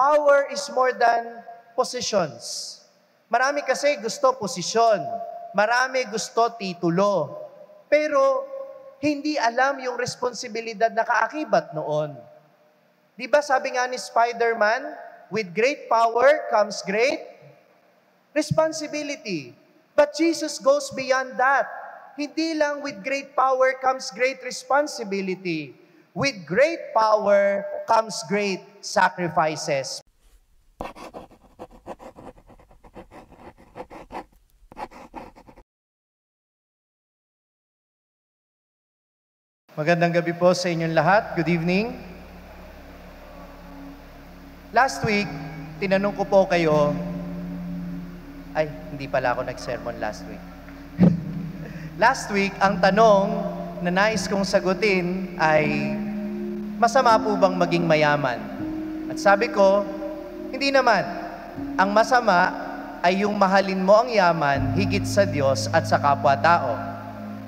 power is more than possessions. Marami kasi gusto posisyon. Marami gusto titulo. Pero hindi alam yung responsibilidad na kaakibat noon. Di ba sabi nga ni Spider-Man, with great power comes great responsibility. But Jesus goes beyond that. Hindi lang with great power comes great responsibility. With great power comes great sacrifices. Magandang gabi po sa inyong lahat. Good evening. Last week, tinanong ko po kayo, hindi pala ako nag-sermon last week. Last week, ang tanong na nais kong sagutin ay, masama po bang maging mayaman? At sabi ko, hindi naman. Ang masama ay yung mahalin mo ang yaman higit sa Diyos at sa kapwa-tao.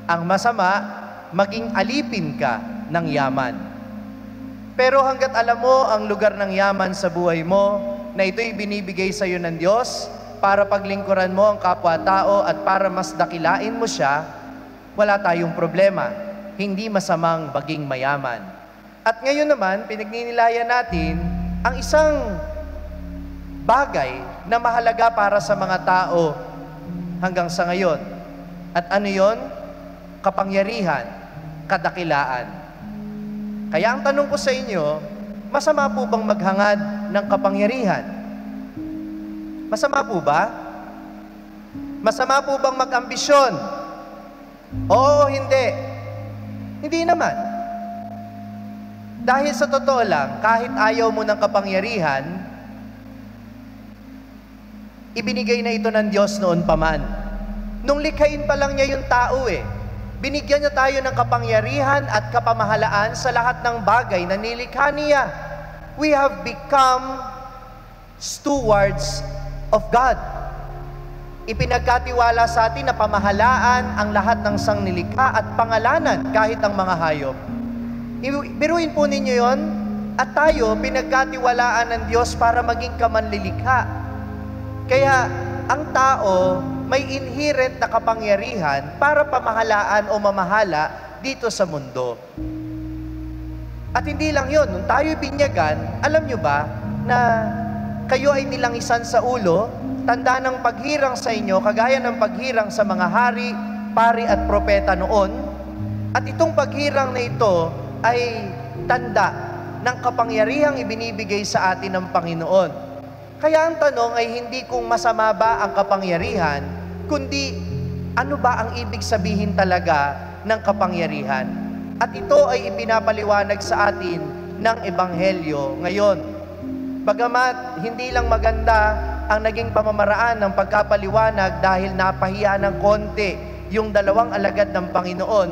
Ang masama, maging alipin ka ng yaman. Pero hanggat alam mo ang lugar ng yaman sa buhay mo, na ito'y binibigay sa iyo ng Diyos para paglingkuran mo ang kapwa-tao at para mas dakilain mo siya, wala tayong problema. Hindi masamang maging mayaman. At ngayon naman, pinagninilayan natin ang isang bagay na mahalaga para sa mga tao hanggang sa ngayon. At ano yon? Kapangyarihan, kadakilaan. Kaya ang tanong ko sa inyo, masama po bang maghangad ng kapangyarihan? Masama po ba? Masama po bang mag-ambisyon? Oo, hindi. Hindi naman. Dahil sa totoo lang, kahit ayaw mo ng kapangyarihan, ibinigay na ito ng Diyos noon pa man. Nung likhain pa lang niya yung tao binigyan niya tayo ng kapangyarihan at kapamahalaan sa lahat ng bagay na nilikha niya. We have become stewards of God. Ipinagkatiwala sa atin na pamahalaan ang lahat ng sangnilikha at pangalanan kahit ang mga hayop. Biruin po ninyo yon. At tayo, pinagkatiwalaan ng Diyos para maging kamanlilikha. Kaya, ang tao, may inherent na kapangyarihan para pamahalaan o mamahala dito sa mundo. At hindi lang yun, nung tayo binyagan, alam nyo ba na kayo ay nilangisan sa ulo, tanda ng paghirang sa inyo, kagaya ng paghirang sa mga hari, pari at propeta noon. At itong paghirang na ito ay tanda ng kapangyarihang ibinibigay sa atin ng Panginoon. Kaya ang tanong ay hindi kung masama ba ang kapangyarihan, kundi ano ba ang ibig sabihin talaga ng kapangyarihan. At ito ay ipinapaliwanag sa atin ng Ebanghelyo ngayon. Bagamat hindi lang maganda ang naging pamamaraan ng pagkapaliwanag dahil napahiya ng konti yung dalawang alagad ng Panginoon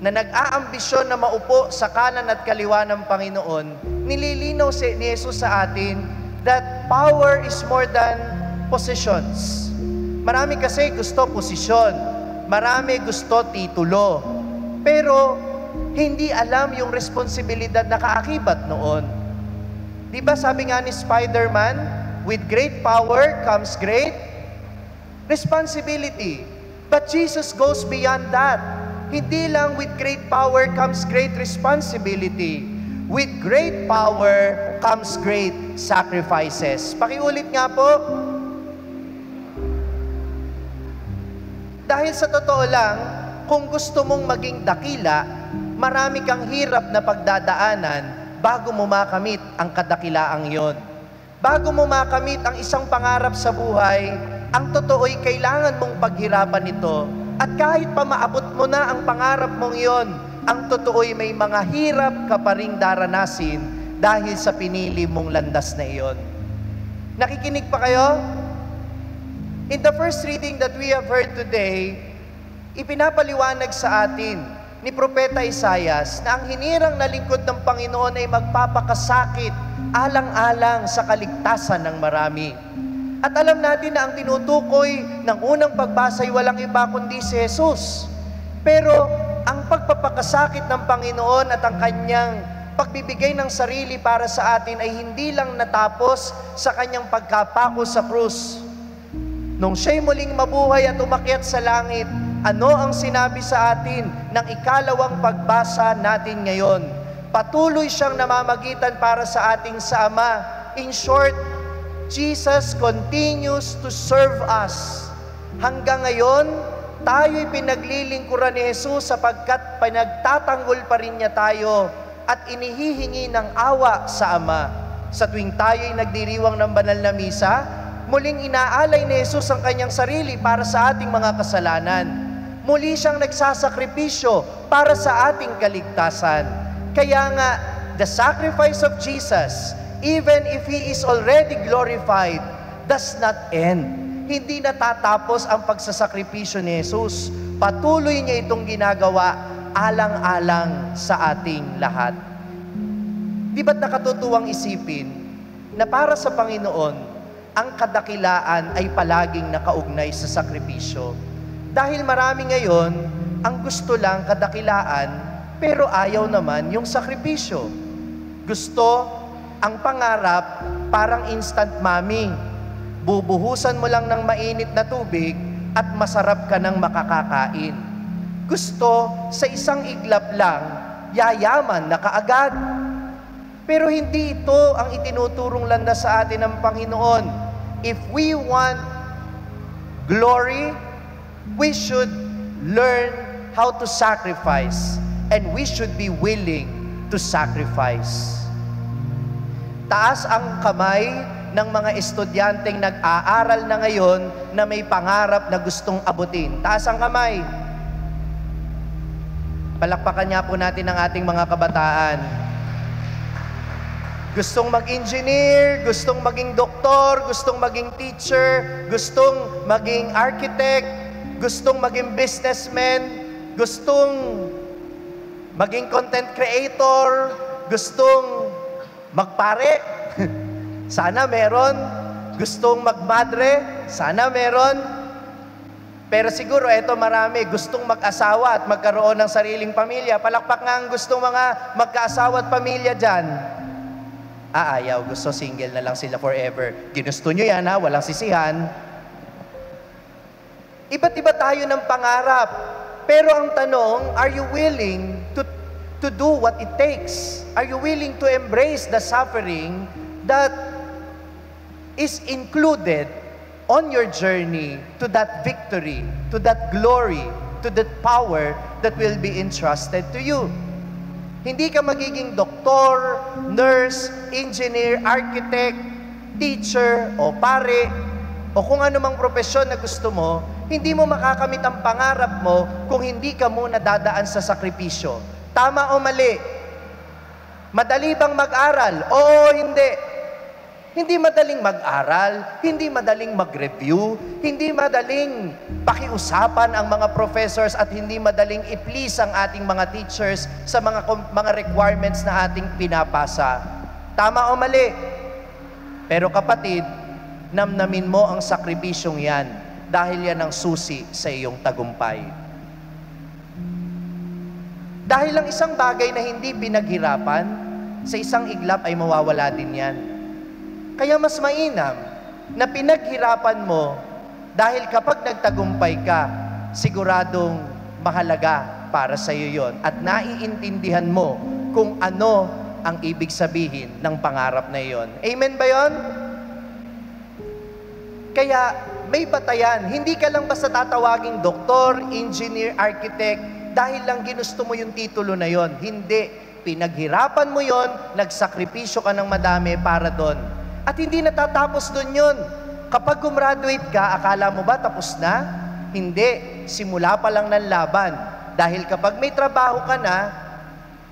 na nag-aambisyon na maupo sa kanan at kaliwa ng Panginoon, nililinaw ni Jesus sa atin that power is more than possessions. Marami kasi gusto posisyon. Marami gusto titulo. Pero hindi alam yung responsibilidad na kaakibat noon. Di ba sabi nga ni Spider-Man, with great power comes great responsibility. But Jesus goes beyond that. Hindi lang with great power comes great responsibility. With great power comes great sacrifices. Pakiulit nga po. Dahil sa totoo lang, kung gusto mong maging dakila, marami kang hirap na pagdadaanan bago mo makamit ang kadakilaang yon. Bago mo makamit ang isang pangarap sa buhay, ang totoo'y kailangan mong paghirapan ito. At kahit pa maabot mo na ang pangarap mong yon, ang totoo'y may mga hirap ka pa ring daranasin dahil sa pinili mong landas na iyon. Nakikinig pa kayo? In the first reading that we have heard today, ipinapaliwanag sa atin ni Propeta Isaias na ang hinirang na lingkod ng Panginoon ay magpapakasakit alang-alang sa kaligtasan ng marami. At alam natin na ang tinutukoy ng unang pagbasa ay walang iba kundi si Jesus. Pero ang pagpapakasakit ng Panginoon at ang kanyang pagbibigay ng sarili para sa atin ay hindi lang natapos sa kanyang pagkapako sa krus. Nung siya'y muling mabuhay at umakyat sa langit, ano ang sinabi sa atin ng ikalawang pagbasa natin ngayon? Patuloy siyang namamagitan para sa ating sa Ama. In short, Jesus continues to serve us. Hanggang ngayon, tayo'y pinaglilingkuran ni Jesus sapagkat pinagtatanggol pa rin niya tayo at inihihingi ng awa sa Ama. Sa tuwing tayo'y nagdiriwang ng banal na misa, muling inaalay ni Jesus ang kanyang sarili para sa ating mga kasalanan. Muli siyang nagsasakripisyo para sa ating kaligtasan. Kaya nga, the sacrifice of Jesus, even if He is already glorified, does not end. Hindi natatapos ang pagsasakripisyo ni Jesus. Patuloy niya itong ginagawa alang-alang sa ating lahat. Di ba't nakatutuwang isipin na para sa Panginoon, ang kadakilaan ay palaging nakaugnay sa sakripisyo? Dahil marami ngayon, ang gusto lang kadakilaan, pero ayaw naman yung sakripisyo. Gusto ang pangarap parang instant mommy. Bubuhusan mo lang ng mainit na tubig at masarap ka ng makakakain. Gusto sa isang iglap lang, yayaman na kaagad. Pero hindi ito ang itinuturong landas sa atin ng Panginoon. If we want glory, we should learn how to sacrifice, and we should be willing to sacrifice. Taas ang kamay ng mga estudyanteng nag-aaral na ngayon na may pangarap na gustong abutin. Taas ang kamay. Palakpakan niya po natin ang ating mga kabataan. Gustong mag-engineer, gustong maging doktor, gustong maging teacher, gustong maging architect, gustong maging businessman, gustong maging content creator, gustong magpare. Sana meron. Gustong magmadre. Sana meron. Pero siguro, eto marami, gustong mag-asawa at magkaroon ng sariling pamilya. Palakpak nga ang gustong mga magkaasawa at pamilya dyan. Ayaw, gusto single na lang sila forever. Ginusto nyo yan ha, walang sisihan. Iba't iba tayo ng pangarap. Pero ang tanong, are you willing to do what it takes? Are you willing to embrace the suffering that is included on your journey to that victory, to that glory, to that power that will be entrusted to you? Hindi ka magiging doktor, nurse, engineer, architect, teacher, o pare, o kung anumang propesyon na gusto mo, hindi mo makakamit ang pangarap mo kung hindi ka muna dadaan sa sakripisyo. Tama o mali? Madali bang mag-aral? Oo, hindi. Hindi madaling mag-aral, hindi madaling mag-review, hindi madaling pakiusapan ang mga professors at hindi madaling i-please ang ating mga teachers sa mga requirements na ating pinapasa. Tama o mali? Pero kapatid, namnamin mo ang sakripisyong yan dahil yan ang susi sa iyong tagumpay. Dahil ang isang bagay na hindi pinaghirapan, sa isang iglap ay mawawala din yan. Kaya mas mainam na pinaghirapan mo dahil kapag nagtagumpay ka, siguradong mahalaga para sa iyo yon at naiintindihan mo kung ano ang ibig sabihin ng pangarap na iyon. Amen ba yon? Kaya may batayan. Hindi ka lang basta tatawaging doktor, engineer, architect dahil lang ginusto mo yung titulo na yon. Hindi. Pinaghirapan mo yon, nagsakripisyo ka ng madami para doon. At hindi natatapos doon yun. Kapag gumraduate ka, akala mo ba tapos na? Hindi. Simula pa lang ng laban. Dahil kapag may trabaho ka na,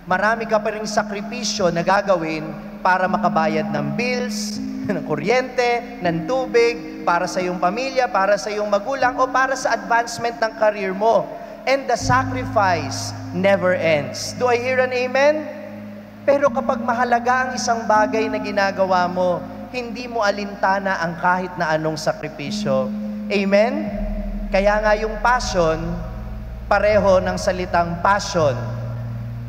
marami ka pa rin sakripisyo na gagawin para makabayad ng bills, ng kuryente, ng tubig, para sa iyong pamilya, para sa iyong magulang, o para sa advancement ng career mo. And the sacrifice never ends. Do I hear an amen? Pero kapag mahalaga ang isang bagay na ginagawa mo, hindi mo alintana ang kahit na anong sakripisyo. Amen? Kaya nga yung passion, pareho ng salitang passion.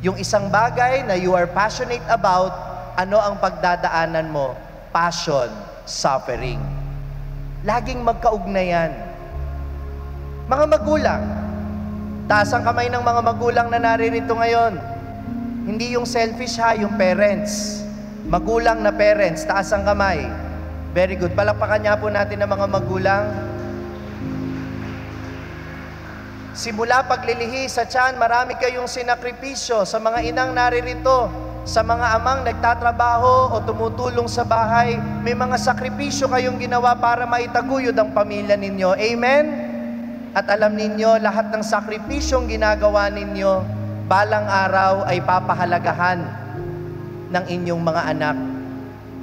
Yung isang bagay na you are passionate about, ano ang pagdadaanan mo? Passion, suffering. Laging magkaugnayan. Mga magulang, taas ang kamay ng mga magulang na naririto ngayon. Hindi yung selfish ha, yung parents. Magulang na parents, taas ang kamay. Very good. Palakpakan niya po natin ang mga magulang. Simula paglilihi sa tiyan, marami kayong sinakripisyo sa mga inang naririto, sa mga amang nagtatrabaho o tumutulong sa bahay. May mga sakripisyo kayong ginawa para maitaguyod ang pamilya ninyo. Amen? At alam ninyo, lahat ng sakripisyong ginagawa ninyo, balang araw ay papahalagahan ng inyong mga anak.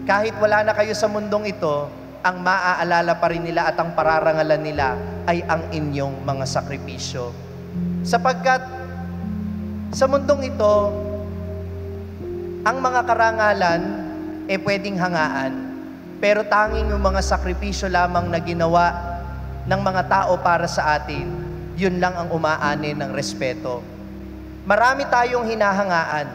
Kahit wala na kayo sa mundong ito, ang maaalala pa rin nila at ang pararangalan nila ay ang inyong mga sakripisyo. Sapagkat sa mundong ito, ang mga karangalan pwedeng hangaan, pero tanging yung mga sakripisyo lamang na ginawa ng mga tao para sa atin, yun lang ang umaani ng respeto. Marami tayong hinahangaan,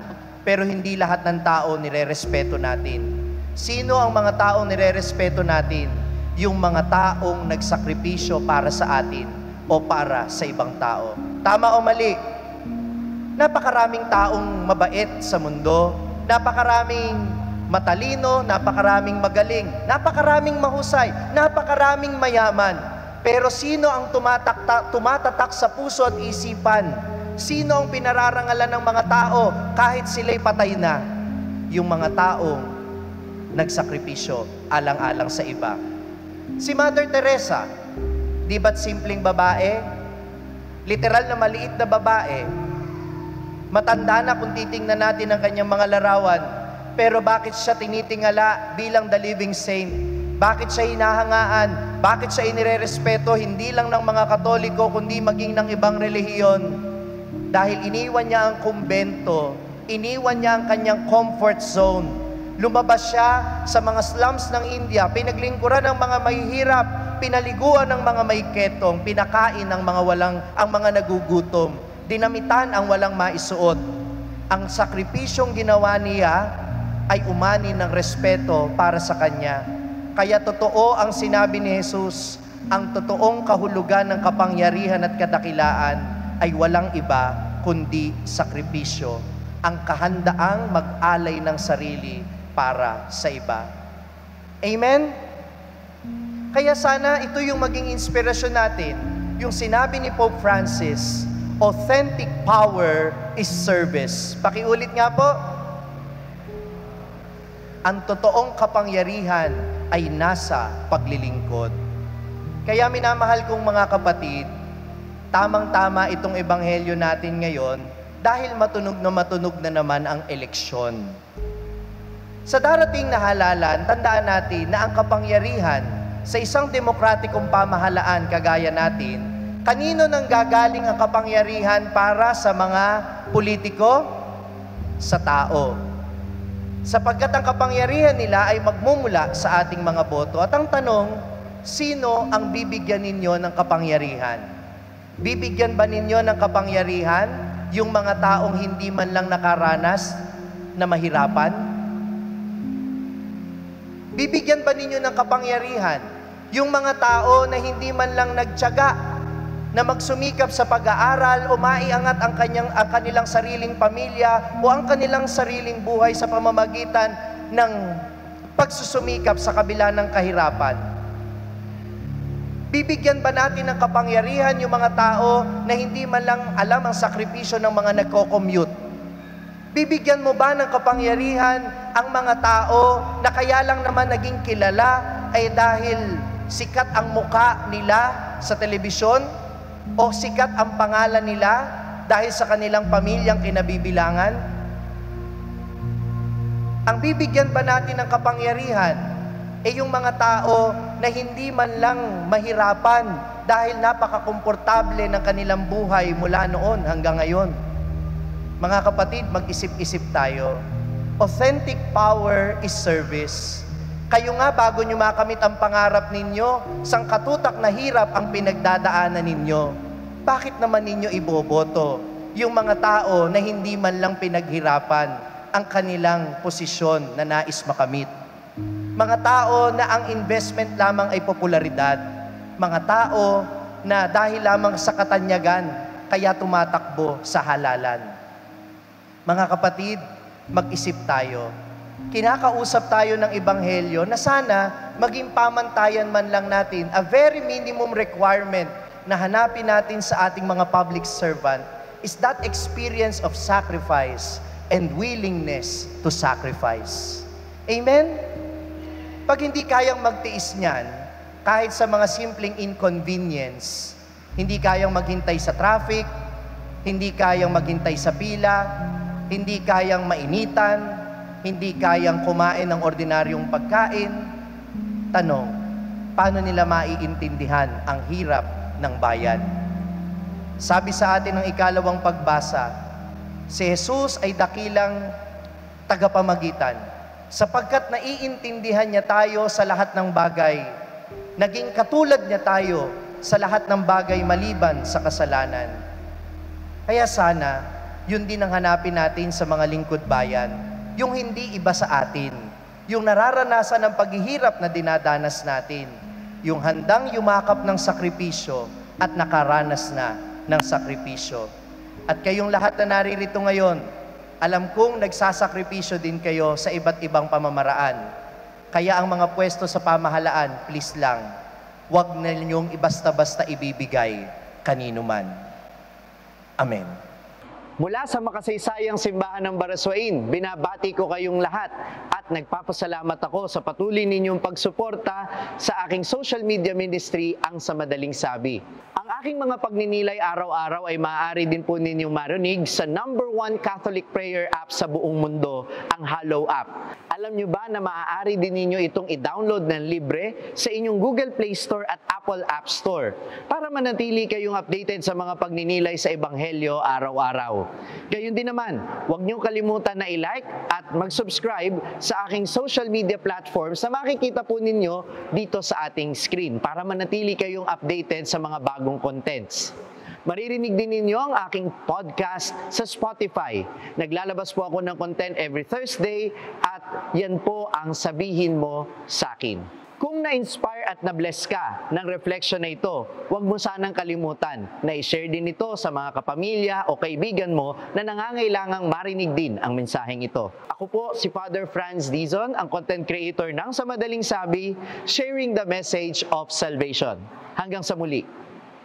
pero hindi lahat ng tao nire-respeto natin. Sino ang mga taong nire-respeto natin? Yung mga taong nagsakripisyo para sa atin o para sa ibang tao. Tama o mali? Napakaraming taong mabait sa mundo, napakaraming matalino, napakaraming magaling, napakaraming mahusay, napakaraming mayaman. Pero sino ang tumatatak sa puso at isipan? Sino ang pinararangalan ng mga tao kahit sila'y patay na? Yung mga taong nagsakripisyo alang-alang sa iba. Si Mother Teresa, di ba't simpleng babae? Literal na maliit na babae. Matanda na kung titingnan natin ang kanyang mga larawan. Pero bakit siya tinitingala bilang the living saint? Bakit siya hinahangaan? Bakit siya inirerespeto hindi lang ng mga Katoliko kundi maging ng ibang relihiyon? Dahil iniwan niya ang kumbento, iniwan niya ang kanyang comfort zone. Lumabas siya sa mga slums ng India, pinaglingkuran ng mga mahihirap, pinaliguan ng mga may ketong, pinakain ng ang mga nagugutom, dinamitan ang walang maisuot. Ang sakripisyong ginawa niya ay umani ng respeto para sa kanya. Kaya totoo ang sinabi ni Jesus, ang totoong kahulugan ng kapangyarihan at kadakilaan ay walang iba kundi sakripisyo, ang kahandaang mag-alay ng sarili para sa iba. Amen? Kaya sana ito yung maging inspirasyon natin. Yung sinabi ni Pope Francis, authentic power is service. Pakiulit nga po. Ang totoong kapangyarihan ay nasa paglilingkod. Kaya minamahal kong mga kapatid, tamang-tama itong ebanghelyo natin ngayon dahil matunog na naman ang eleksyon. Sa darating na halalan, tandaan natin na ang kapangyarihan sa isang demokratikong pamahalaan kagaya natin, kanino nang gagaling ang kapangyarihan para sa mga politiko? Sa tao. Sapagkat ang kapangyarihan nila ay magmumula sa ating mga boto. At ang tanong, sino ang bibigyan ninyo ng kapangyarihan? Bibigyan ba ninyo ng kapangyarihan yung mga taong hindi man lang nakaranas na mahirapan? Bibigyan ba ninyo ng kapangyarihan yung mga tao na hindi man lang nagtiyaga na magsumikap sa pag-aaral o maiangat ang kanilang sariling pamilya o ang kanilang sariling buhay sa pamamagitan ng pagsusumikap sa kabila ng kahirapan? Bibigyan ba natin ng kapangyarihan yung mga tao na hindi man lang alam ang sakripisyo ng mga nagko-commute? Bibigyan mo ba ng kapangyarihan ang mga tao na kaya lang naman naging kilala ay dahil sikat ang muka nila sa telebisyon o sikat ang pangalan nila dahil sa kanilang pamilyang kinabibilangan? Ang bibigyan ba natin ng kapangyarihan ay yung mga tao na hindi man lang mahirapan dahil napakakomportable ng kanilang buhay mula noon hanggang ngayon? Mga kapatid, mag-isip-isip tayo. Authentic power is service. Kayo nga, bago nyo makamit ang pangarap ninyo, sangkatutak na hirap ang pinagdadaanan ninyo. Bakit naman ninyo iboboto yung mga tao na hindi man lang pinaghirapan ang kanilang posisyon na nais makamit. Mga tao na ang investment lamang ay popularidad. Mga tao na dahil lamang sa katanyagan, kaya tumatakbo sa halalan. Mga kapatid, mag-isip tayo. Kinakausap tayo ng Ebanghelyo na sana maging pamantayan man lang natin, a very minimum requirement na hanapin natin sa ating mga public servant is that experience of sacrifice and willingness to sacrifice. Amen? Pag hindi kayang magtiis niyan, kahit sa mga simpleng inconvenience, hindi kayang maghintay sa traffic, hindi kayang maghintay sa pila, hindi kayang mainitan, hindi kayang kumain ng ordinaryong pagkain, tanong, paano nila maiintindihan ang hirap ng bayan? Sabi sa atin ng ikalawang pagbasa, si Jesus ay dakilang tagapamagitan sapagkat naiintindihan niya tayo sa lahat ng bagay. Naging katulad niya tayo sa lahat ng bagay maliban sa kasalanan. Kaya sana, yun din ang hanapin natin sa mga lingkod bayan, yung hindi iba sa atin, yung nararanasan ng paghihirap na dinadanas natin, yung handang yumakap ng sakripisyo at nakaranas na ng sakripisyo. At kayong lahat na naririto ngayon, alam kong nagsasakripisyo din kayo sa iba't ibang pamamaraan. Kaya ang mga pwesto sa pamahalaan, please lang, huwag na ninyong ibasta-basta ibibigay kanino man. Amen. Mula sa makasaysayang simbahan ng Baraswain, binabati ko kayong lahat at nagpapasalamat ako sa patuloy ninyong pagsuporta sa aking social media ministry, ang Sa Madaling Sabi. Ang aking mga pagninilay araw-araw ay maaari din po ninyong marinig sa #1 Catholic prayer app sa buong mundo, ang Hallow app. Alam nyo ba na maaari din ninyo itong i-download ng libre sa inyong Google Play Store at Apple App Store para manatili kayong updated sa mga pagninilay sa Ebanghelyo araw-araw. Gayun din naman, huwag niyong kalimutan na i-like at mag-subscribe sa aking social media platforms na makikita po ninyo dito sa ating screen para manatili kayong updated sa mga bagong contents. Maririnig din ninyo ang aking podcast sa Spotify. Naglalabas po ako ng content every Thursday at yan po ang Sabihin Mo sa Akin. Kung na-inspire at na-bless ka ng reflection na ito, huwag mo sanang kalimutan na i-share din ito sa mga kapamilya o kaibigan mo na nangangailangang marinig din ang mensaheng ito. Ako po si Father Franz Dizon, ang content creator ng Sa Madaling Sabi, sharing the message of salvation. Hanggang sa muli.